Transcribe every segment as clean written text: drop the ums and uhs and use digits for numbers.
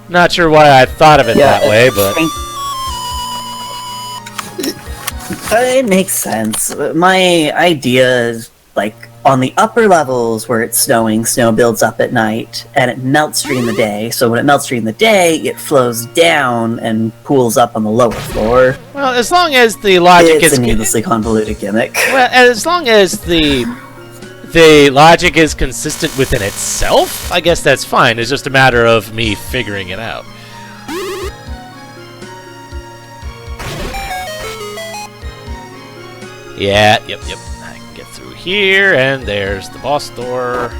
Not sure why I thought of it that way, but... It makes sense. My idea is, like, on the upper levels where it's snowing, snow builds up at night, and it melts during the day. So when it melts during the day, it flows down and pools up on the lower floor. Well, as long as the logic is... It's a needlessly convoluted gimmick. Well, as long as the logic is consistent within itself, I guess that's fine. It's just a matter of me figuring it out. Yeah, yep. I can get through here, and there's the boss door.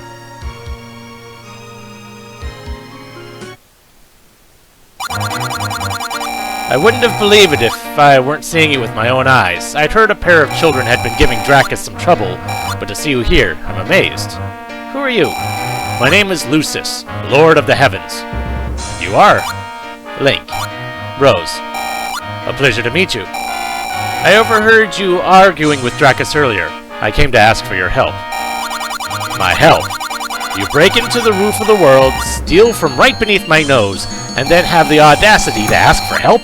I wouldn't have believed it if I weren't seeing it with my own eyes. I'd heard a pair of children had been giving Dracus some trouble, but to see you here, I'm amazed. Who are you? My name is Lucis, Lord of the Heavens. You are? Link. Rose. A pleasure to meet you. I overheard you arguing with Dracus earlier. I came to ask for your help. My help? You break into the roof of the world, steal from right beneath my nose, and then have the audacity to ask for help?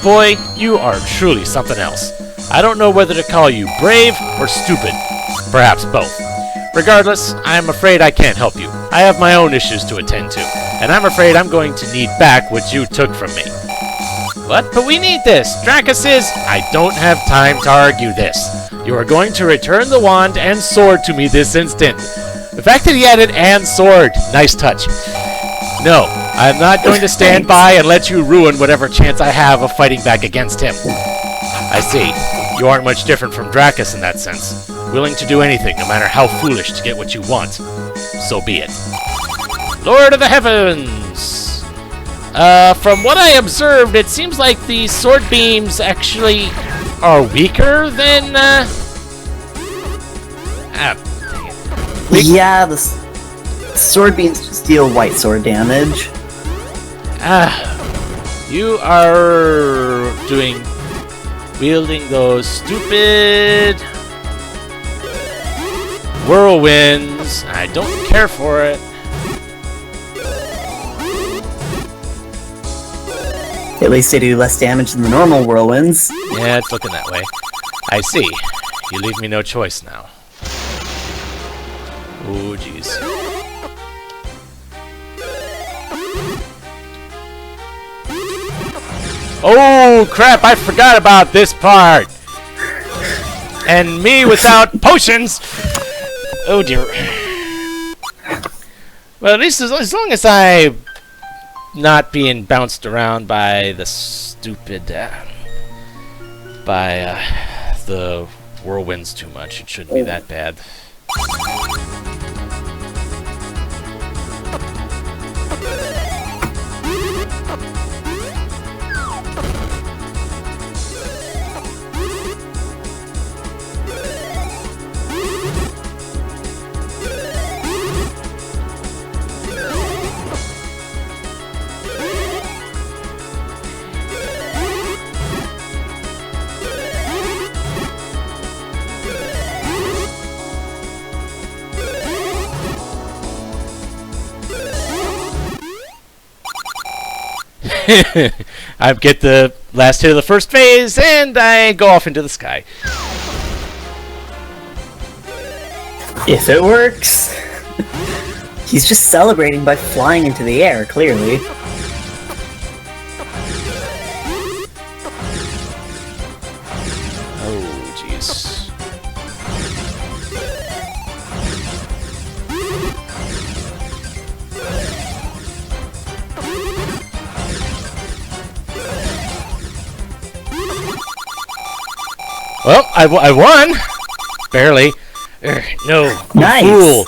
Boy, you are truly something else. I don't know whether to call you brave or stupid. Perhaps both. Regardless, I'm afraid I can't help you. I have my own issues to attend to, and I'm afraid I'm going to need back what you took from me. What? But we need this! Dracus is... I don't have time to argue this. You are going to return the wand and sword to me this instant. The fact that he added "and sword," nice touch. No, I'm not going to stand by and let you ruin whatever chance I have of fighting back against him. I see. You aren't much different from Dracus in that sense. Willing to do anything, no matter how foolish, to get what you want. So be it. Lord of the Heavens! From what I observed, it seems like the sword beams actually are weaker than, dang it. Yeah, the sword beams just deal white sword damage. You are wielding those stupid whirlwinds. I don't care for it. At least they do less damage than the normal whirlwinds. Yeah, it's looking that way. I see. You leave me no choice now. Oh, jeez. Oh, crap! I forgot about this part! And me without potions! Oh, dear. Well, at least as long as I'm not being bounced around by the stupid... by the whirlwinds too much, it shouldn't be that bad. I get the last hit of the first phase, and I go off into the sky. If it works. He's just celebrating by flying into the air, clearly. Oh, jeez. Well, I won! Barely. No, you nice. Fool!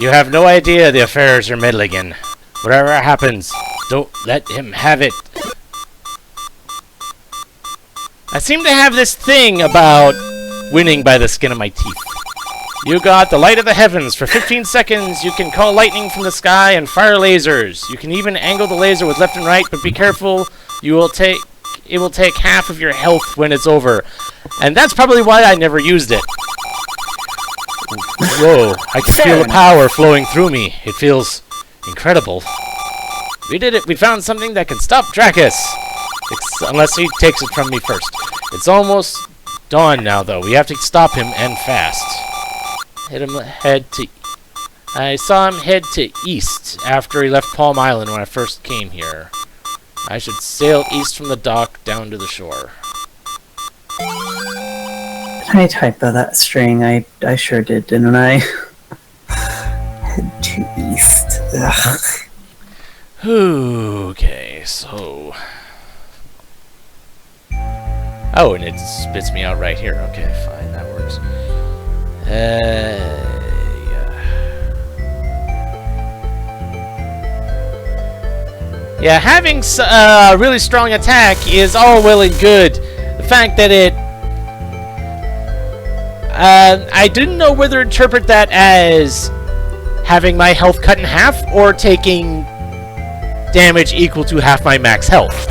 You have no idea the affairs are meddling. Whatever happens, don't let him have it. I seem to have this thing about winning by the skin of my teeth. You got the light of the heavens. For 15 seconds, you can call lightning from the sky and fire lasers. You can even angle the laser with left and right, but be careful. It will take half of your health when it's over. And that's probably why I never used it. Whoa, I can feel the power flowing through me. It feels incredible. We did it! We found something that can stop Dracus! Unless he takes it from me first. It's almost dawn now, though. We have to stop him, and fast. I saw him head to east after he left Palm Island when I first came here. I should sail east from the dock down to the shore. Did I typo that string? I sure did, didn't I? Head to east. Ugh. Okay, so... Oh, and it spits me out right here. Okay, fine, that works. Yeah. Yeah, having a really strong attack is all well and good. The fact that it... I didn't know whether to interpret that as having my health cut in half or taking damage equal to half my max health.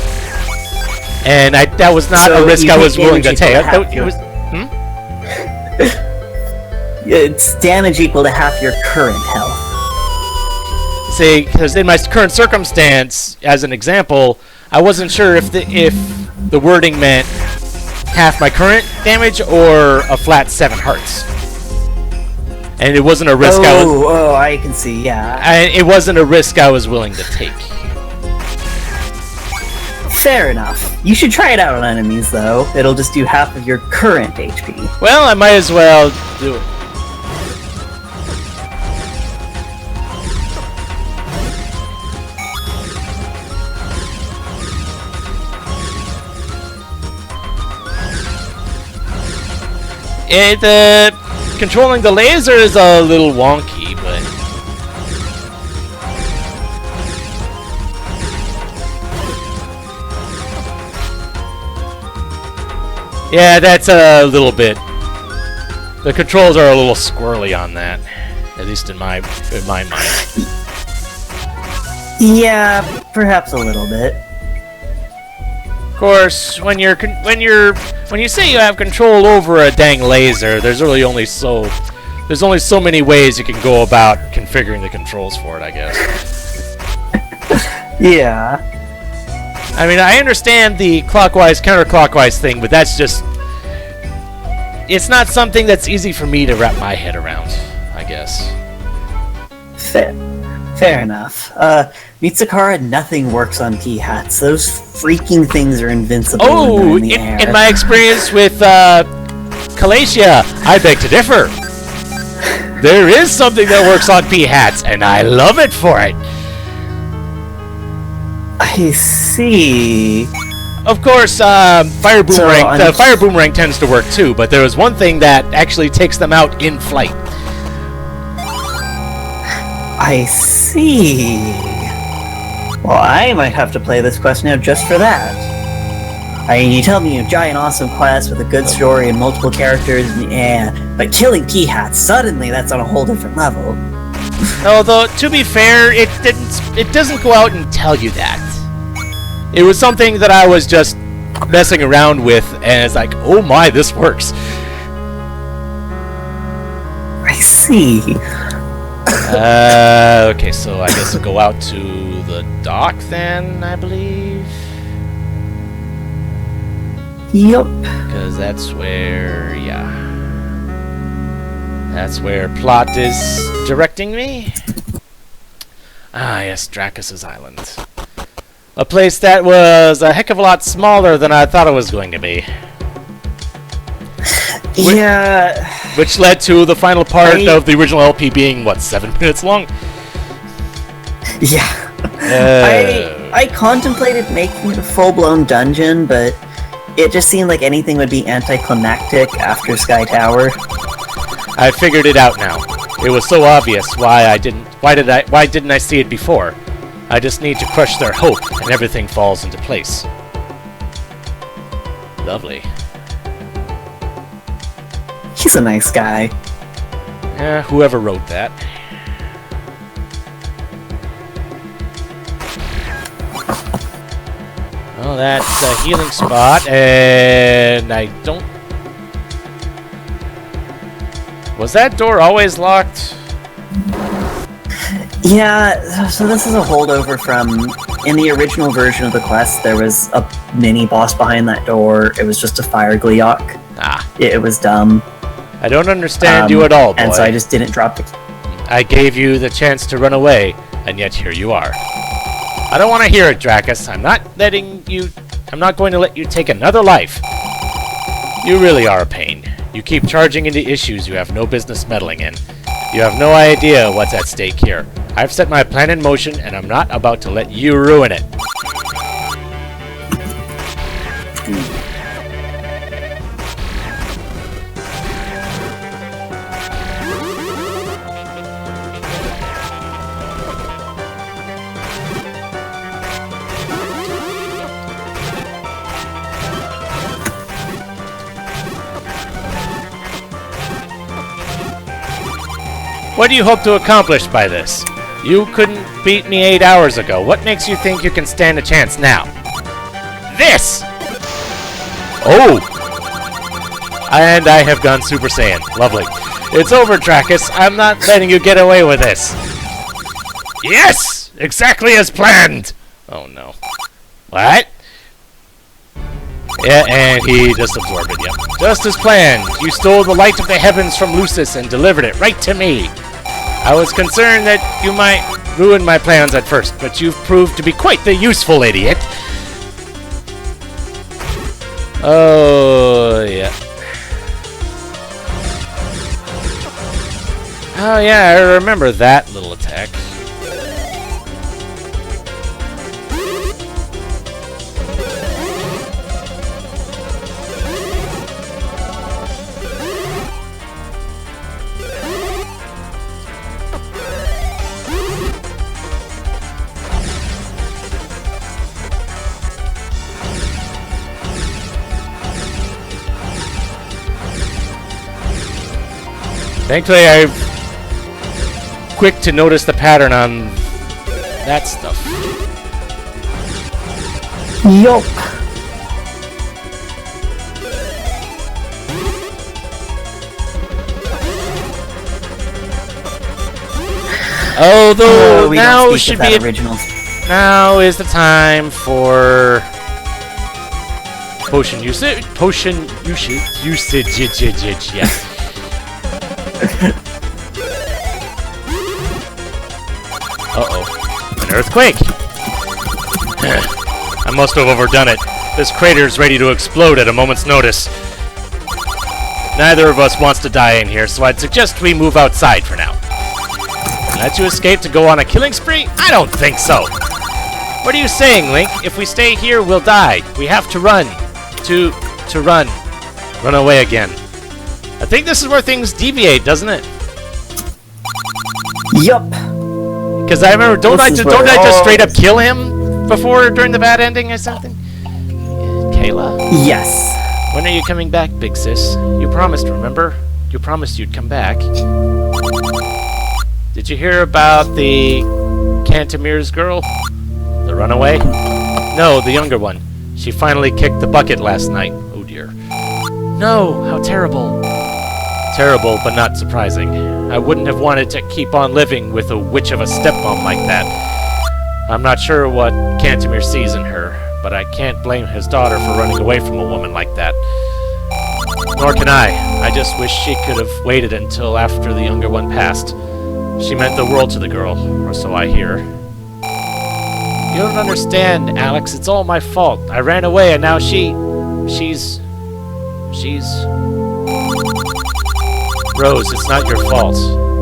And that was not a risk I was willing to take. It's damage equal to half your current health. See, because in my current circumstance, as an example, I wasn't sure if the wording meant half my current damage or a flat 7 hearts. And it wasn't a risk I can see, yeah. It wasn't a risk I was willing to take. Fair enough. You should try it out on enemies, though. It'll just do half of your current HP. Well, I might as well do it. Controlling the laser is a little wonky, but... Yeah, that's a little bit... The controls are a little squirrely on that. At least in my mind. Yeah, perhaps a little bit. Of course, when you say you have control over a dang laser, there's only so many ways you can go about configuring the controls for it, I guess. Yeah. I mean, I understand the clockwise, counterclockwise thing, but that's just... It's not something that's easy for me to wrap my head around, I guess. Fair enough. Mitsukara, nothing works on P-hats. Those freaking things are invincible when they're in the air. In my experience with Calatia, I beg to differ. There is something that works on P-hats, and I love it for it. I see. Of course, fire boomerang tends to work too, but there is one thing that actually takes them out in flight. I see. Well, I might have to play this quest now just for that. I mean, you tell me a giant awesome quest with a good story and multiple characters, yeah, but killing P-hats, suddenly that's on a whole different level. Although, to be fair, it doesn't go out and tell you that. It was something that I was just messing around with, and it's like, oh my, this works. I see. Okay, so I guess go out to the dock then, I believe? Yup. Because that's where, yeah. That's where plot is directing me. Ah, yes, Dracus's Island. A place that was a heck of a lot smaller than I thought it was going to be. Yeah. Which led to the final part of the original LP being, what, 7 minutes long? Yeah. I contemplated making it a full-blown dungeon, but it just seemed like anything would be anticlimactic after Sky Tower. I figured it out now. It was so obvious why didn't I see it before? I just need to crush their hope, and everything falls into place. Lovely. He's a nice guy. Yeah, whoever wrote that. Well, that's a healing spot, and I don't... Was that door always locked? Yeah, so this is a holdover from in the original version of the quest, there was a mini boss behind that door. It was just a fire Gleeok. Ah. It was dumb. I don't understand you at all, boy. And so I just didn't drop it. I gave you the chance to run away, and yet here you are. I don't want to hear it, Dracus. I'm not going to let you take another life. You really are a pain. You keep charging into issues you have no business meddling in. You have no idea what's at stake here. I've set my plan in motion, and I'm not about to let you ruin it. What do you hope to accomplish by this? You couldn't beat me 8 hours ago. What makes you think you can stand a chance now? This! Oh! And I have gone Super Saiyan. Lovely. It's over, Dracus. I'm not letting you get away with this. Yes! Exactly as planned! Oh no. What? Yeah, and he just absorbed it, yep. Just as planned. You stole the light of the heavens from Lucis and delivered it right to me. I was concerned that you might ruin my plans at first, but you've proved to be quite the useful idiot. Oh, yeah. Oh, yeah, I remember that little attack. Thankfully, I'm quick to notice the pattern on that stuff. Yup. Although now should be original. Now is the time for potion usage. Yeah. Uh-oh. An earthquake! I must have overdone it. This crater's ready to explode at a moment's notice. Neither of us wants to die in here, so I'd suggest we move outside for now. Let you escape to go on a killing spree? I don't think so! What are you saying, Link? If we stay here, we'll die. We have to run. To run. Run away again. I think this is where things deviate, doesn't it? Yup. Because I remember, don't I just straight up kill him before during the bad ending or something? Kayla? Yes. When are you coming back, big sis? You promised, remember? You promised you'd come back. Did you hear about the Cantimir's girl? The runaway? No, the younger one. She finally kicked the bucket last night. Oh dear. No, how terrible. Terrible, but not surprising. I wouldn't have wanted to keep on living with a witch of a stepmom like that. I'm not sure what Cantimir sees in her, but I can't blame his daughter for running away from a woman like that. Nor can I. I just wish she could have waited until after the younger one passed. She meant the world to the girl, or so I hear. You don't understand, Alex. It's all my fault. I ran away and now she's... Rose, it's not your fault.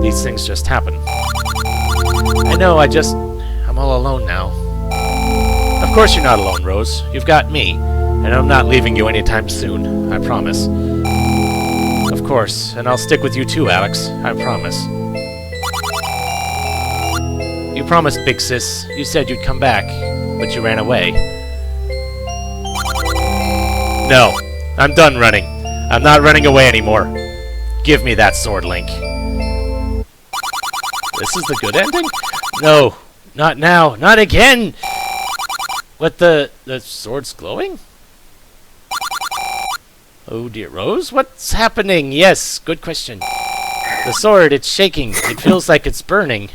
These things just happen. I know, I'm all alone now. Of course you're not alone, Rose. You've got me. And I'm not leaving you anytime soon. I promise. Of course. And I'll stick with you too, Alex. I promise. You promised, big sis. You said you'd come back. But you ran away. No. I'm done running. I'm not running away anymore. Give me that sword, Link. This is the good ending? No, not now, not again! What, the sword's glowing? Oh dear, Rose, what's happening? Yes, good question. The sword, it's shaking. It feels like it's burning.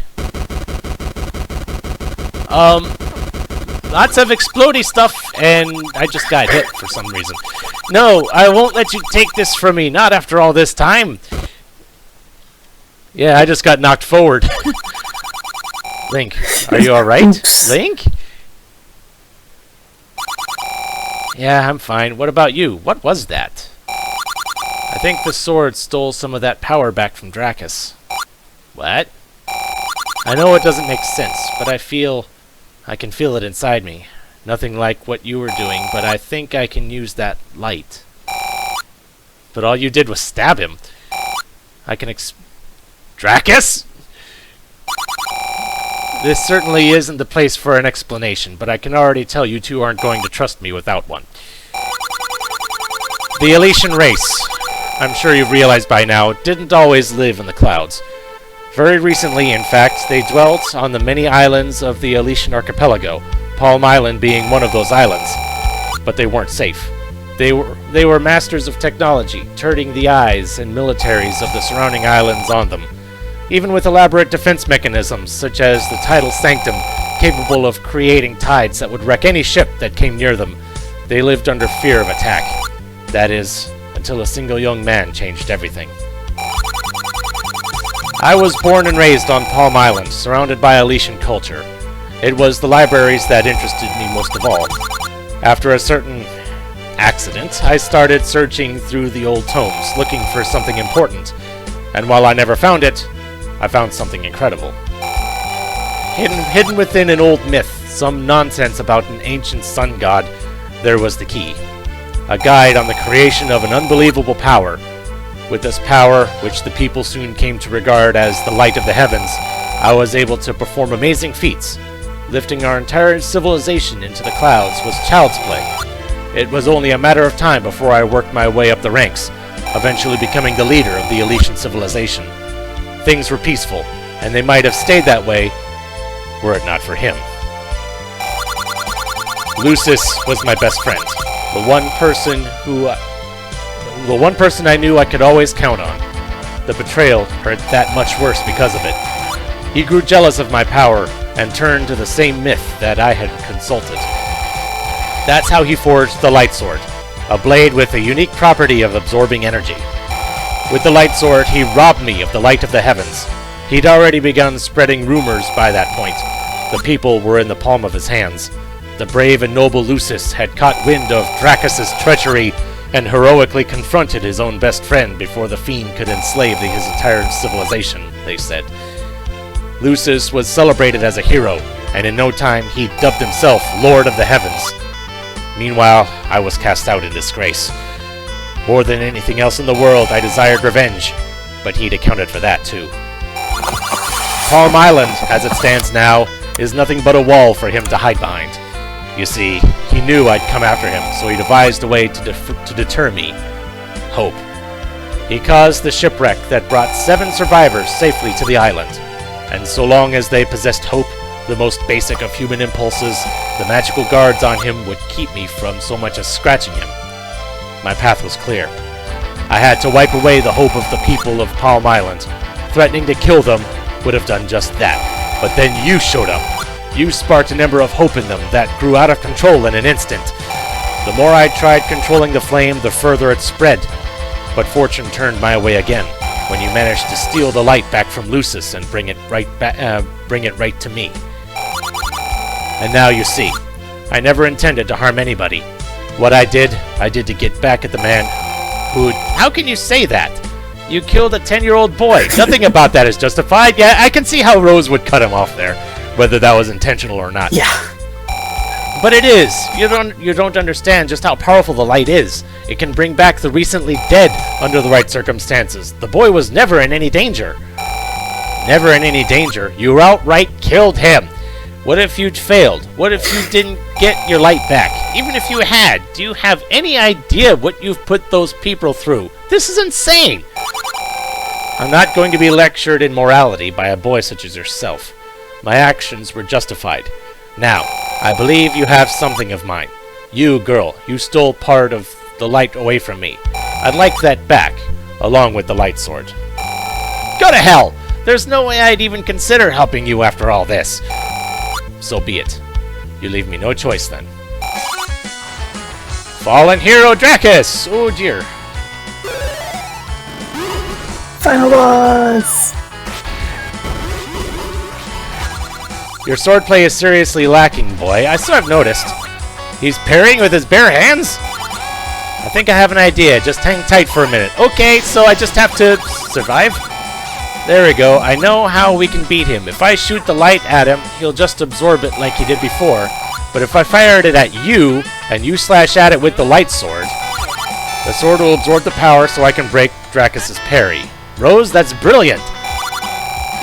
lots of explodey stuff, and I just got hit for some reason. No, I won't let you take this from me, not after all this time. Yeah, I just got knocked forward. Link, are you alright? Link? Yeah, I'm fine. What about you? What was that? I think the sword stole some of that power back from Dracus. What? I know it doesn't make sense, but I can feel it inside me. Nothing like what you were doing, but I think I can use that light. But all you did was stab him. I can Dracus? This certainly isn't the place for an explanation, but I can already tell you two aren't going to trust me without one. The Elysian race, I'm sure you've realized by now, didn't always live in the clouds. Very recently, in fact, they dwelt on the many islands of the Elysian archipelago, Palm Island being one of those islands. But they weren't safe. They were masters of technology, turning the eyes and militaries of the surrounding islands on them. Even with elaborate defense mechanisms, such as the tidal sanctum, capable of creating tides that would wreck any ship that came near them, they lived under fear of attack. That is, until a single young man changed everything. I was born and raised on Palm Island, surrounded by Elysian culture. It was the libraries that interested me most of all. After a certain accident, I started searching through the old tomes, looking for something important. And while I never found it, I found something incredible. Hidden within an old myth, some nonsense about an ancient sun god, there was the key. A guide on the creation of an unbelievable power. With this power, which the people soon came to regard as the light of the heavens, I was able to perform amazing feats. Lifting our entire civilization into the clouds was child's play. It was only a matter of time before I worked my way up the ranks, eventually becoming the leader of the Elysian civilization. Things were peaceful, and they might have stayed that way were it not for him. Lucis was my best friend, the one person I knew I could always count on. The betrayal hurt that much worse because of it. He grew jealous of my power and turned to the same myth that I had consulted. That's how he forged the Light Sword, a blade with a unique property of absorbing energy. With the Light Sword, he robbed me of the light of the heavens. He'd already begun spreading rumors by that point. The people were in the palm of his hands. The brave and noble Lucis had caught wind of Dracus's treachery and heroically confronted his own best friend before the fiend could enslave his entire civilization, they said. Lucis was celebrated as a hero, and in no time he dubbed himself Lord of the Heavens. Meanwhile, I was cast out in disgrace. More than anything else in the world, I desired revenge, but he'd accounted for that too. Palm Island, as it stands now, is nothing but a wall for him to hide behind. You see, he knew I'd come after him, so he devised a way to deter me. Hope. He caused the shipwreck that brought 7 survivors safely to the island. And so long as they possessed hope, the most basic of human impulses, the magical guards on him would keep me from so much as scratching him. My path was clear. I had to wipe away the hope of the people of Palm Island. Threatening to kill them would have done just that. But then you showed up. You sparked an ember of hope in them that grew out of control in an instant. The more I tried controlling the flame, the further it spread. But fortune turned my way again, when you managed to steal the light back from Lucis and bring it right to me. And now you see, I never intended to harm anybody. What I did to get back at the man who... How can you say that? You killed a 10-year-old boy. Nothing about that is justified. Yeah, I can see how Rose would cut him off there, whether that was intentional or not. Yeah. But it is. You don't understand just how powerful the light is. It can bring back the recently dead under the right circumstances. The boy was never in any danger. Never in any danger. You outright killed him. What if you'd failed? What if you didn't get your light back? Even if you had, do you have any idea what you've put those people through? This is insane! I'm not going to be lectured in morality by a boy such as yourself. My actions were justified. Now, I believe you have something of mine. You, girl, you stole part of the light away from me. I'd like that back, along with the light sword. Go to hell! There's no way I'd even consider helping you after all this. So be it. You leave me no choice then. Fallen hero Dracus! Oh dear. Final boss! Your swordplay is seriously lacking, boy. I still have noticed. He's parrying with his bare hands? I think I have an idea. Just hang tight for a minute. Okay, so I just have to survive? There we go. I know how we can beat him. If I shoot the light at him, he'll just absorb it like he did before. But if I fired it at you, and you slash at it with the light sword, the sword will absorb the power so I can break Dracus' parry. Rose, that's brilliant!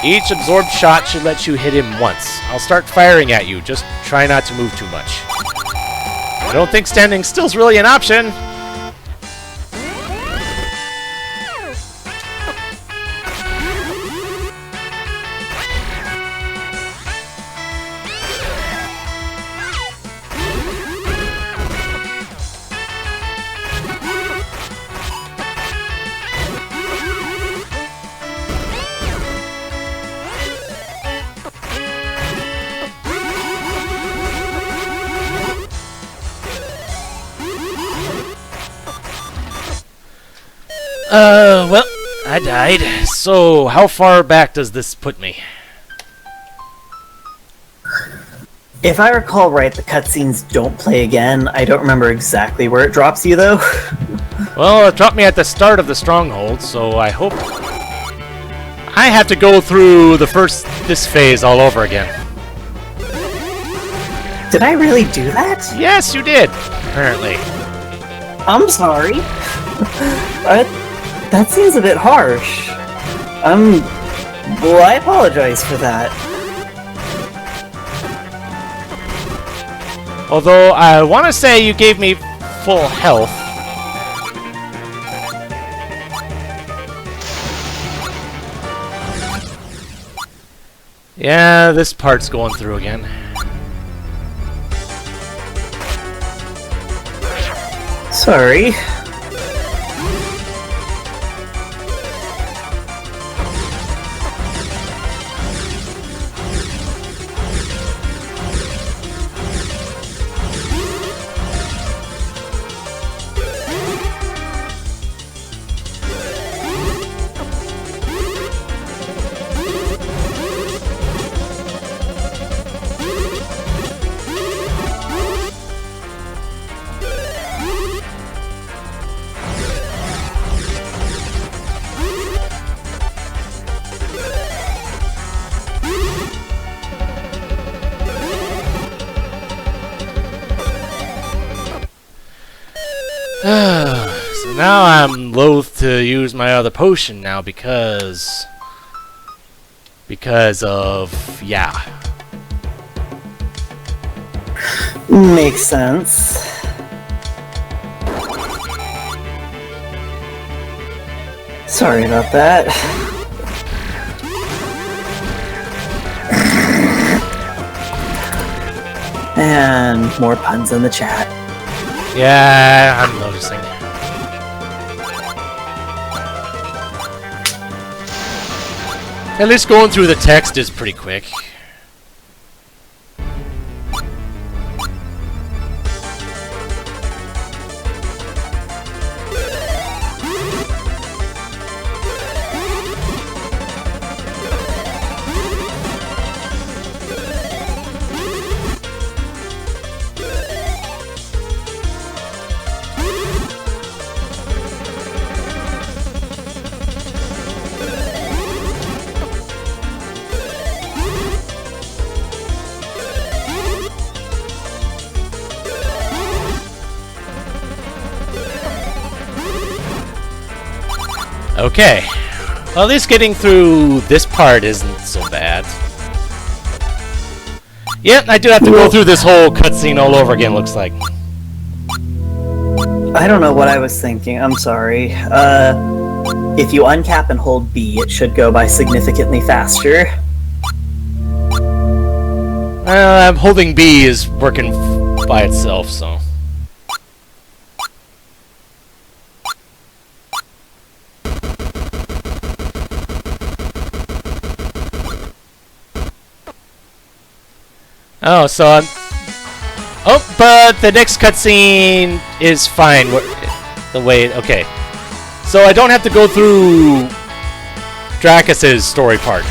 Each absorbed shot should let you hit him once. I'll start firing at you. Just try not to move too much. I don't think standing still's really an option. Well, I died. So, how far back does this put me? If I recall right, the cutscenes don't play again. I don't remember exactly where it drops you, though. Well, it dropped me at the start of the stronghold, so I hope I have to go through this phase all over again. Did I really do that? Yes, you did, apparently. I'm sorry. That seems a bit harsh. Well, I apologize for that. Although, I want to say you gave me full health. Yeah, this part's going through again. Sorry. So now I'm loath to use my other potion now because of, yeah. Makes sense. Sorry about that. And more puns in the chat. Yeah, I'm noticing. At least going through the text is pretty quick. Okay. Well, at least getting through this part isn't so bad. Yep, I do have to go through this whole cutscene all over again, looks like. I don't know what I was thinking. I'm sorry. If you uncap and hold B, it should go by significantly faster. I'm holding B is working by itself, so... Oh, so Oh, but the next cutscene is fine. The way... Okay. So I don't have to go through Dracus's story part.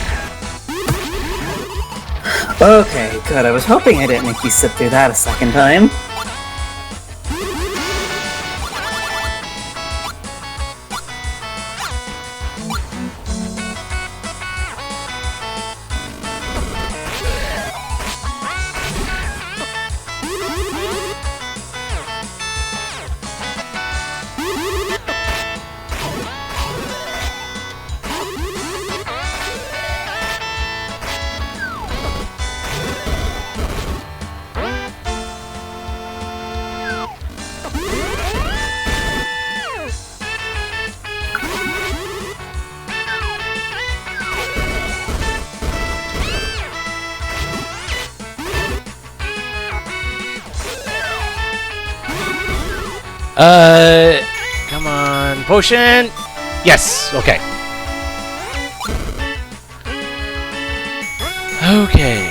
Okay, good. I was hoping I didn't make you sit through that a second time. Come on, potion. Yes, okay. Okay.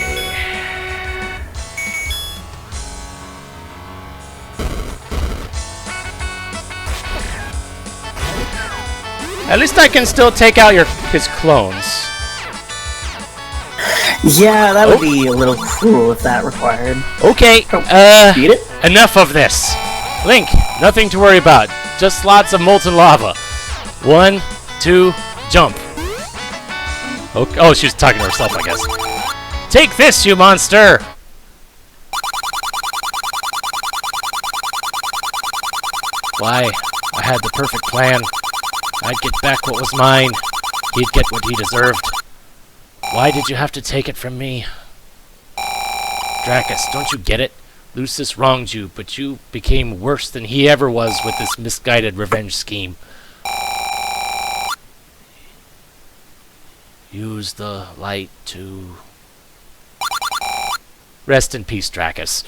At least I can still take out his clones. Yeah, that would be a little cruel if that required. Okay, Beat it? enough of this. Link, nothing to worry about. Just lots of molten lava. 1, 2, jump. Okay. Oh, she was talking to herself, I guess. Take this, you monster! Why? I had the perfect plan. I'd get back what was mine. He'd get what he deserved. Why did you have to take it from me? Dracus, don't you get it? Lucis wronged you, but you became worse than he ever was with this misguided revenge scheme. Use the light to... Rest in peace, Dracus.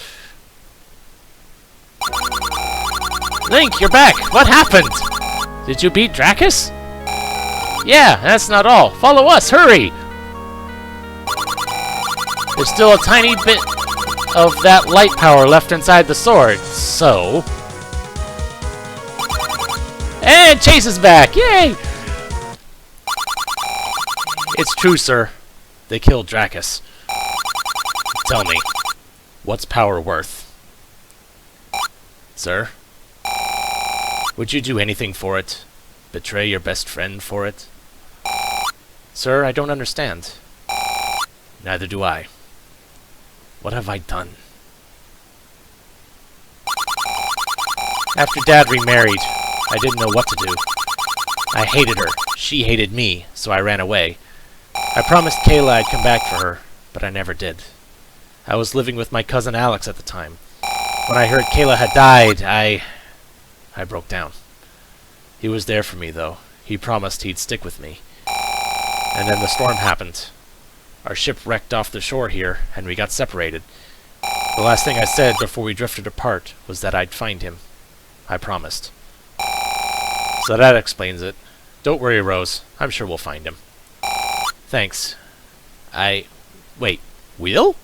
Link, you're back! What happened? Did you beat Dracus? Yeah, that's not all. Follow us, hurry! There's still a tiny bit of that light power left inside the sword, so... And Chase is back! Yay! It's true, sir. They killed Dracus. Tell me, what's power worth? Sir? Would you do anything for it? Betray your best friend for it? Sir, I don't understand. Neither do I. What have I done? After Dad remarried, I didn't know what to do. I hated her. She hated me, so I ran away. I promised Kayla I'd come back for her, but I never did. I was living with my cousin Alex at the time. When I heard Kayla had died, I broke down. He was there for me, though. He promised he'd stick with me. And then the storm happened. Our ship wrecked off the shore here, and we got separated. The last thing I said before we drifted apart was that I'd find him. I promised. So that explains it. Don't worry, Rose. I'm sure we'll find him. Thanks. Wait, we'll?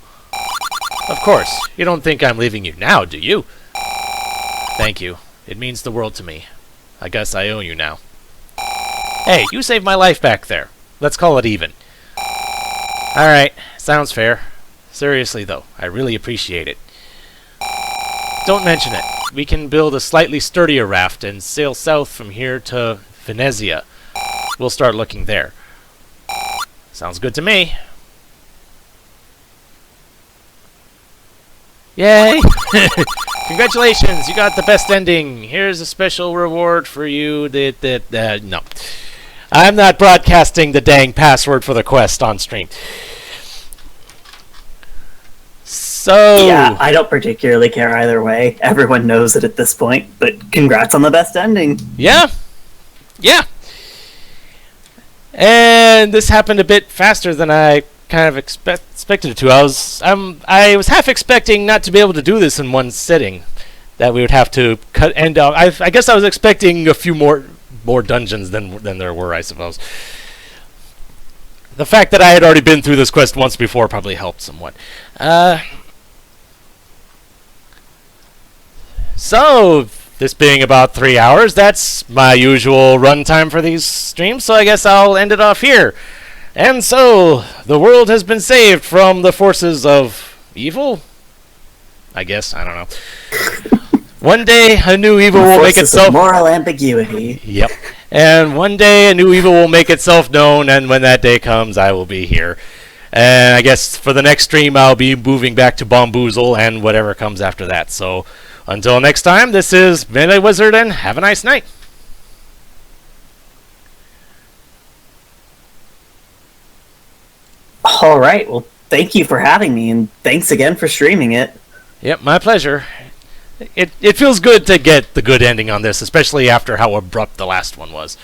Of course. You don't think I'm leaving you now, do you? Thank you. It means the world to me. I guess I owe you now. Hey, you saved my life back there. Let's call it even. Alright, sounds fair. Seriously, though, I really appreciate it. Don't mention it. We can build a slightly sturdier raft and sail south from here to Venezia. We'll start looking there. Sounds good to me. Yay! Congratulations, you got the best ending. Here's a special reward for you. No. I'm not broadcasting the dang password for the quest on stream. So... Yeah, I don't particularly care either way. Everyone knows it at this point, but congrats on the best ending. Yeah. Yeah. And this happened a bit faster than I kind of expected it to. I was half expecting not to be able to do this in one sitting. That we would have to cut end out. I guess I was expecting a few more dungeons than there were, I suppose. The fact that I had already been through this quest once before probably helped somewhat. So, this being about 3 hours, that's my usual runtime for these streams, so I guess I'll end it off here. And so, the world has been saved from the forces of evil? I guess, I don't know. One day, a new evil will make Forces of itself... moral ambiguity. Yep. And one day, a new evil will make itself known, and when that day comes, I will be here. And I guess for the next stream, I'll be moving back to Bomboozle and whatever comes after that. So, until next time, this is MeleeWizard, and have a nice night. All right. Well, thank you for having me, and thanks again for streaming it. Yep, my pleasure. It feels good to get the good ending on this, especially after how abrupt the last one was.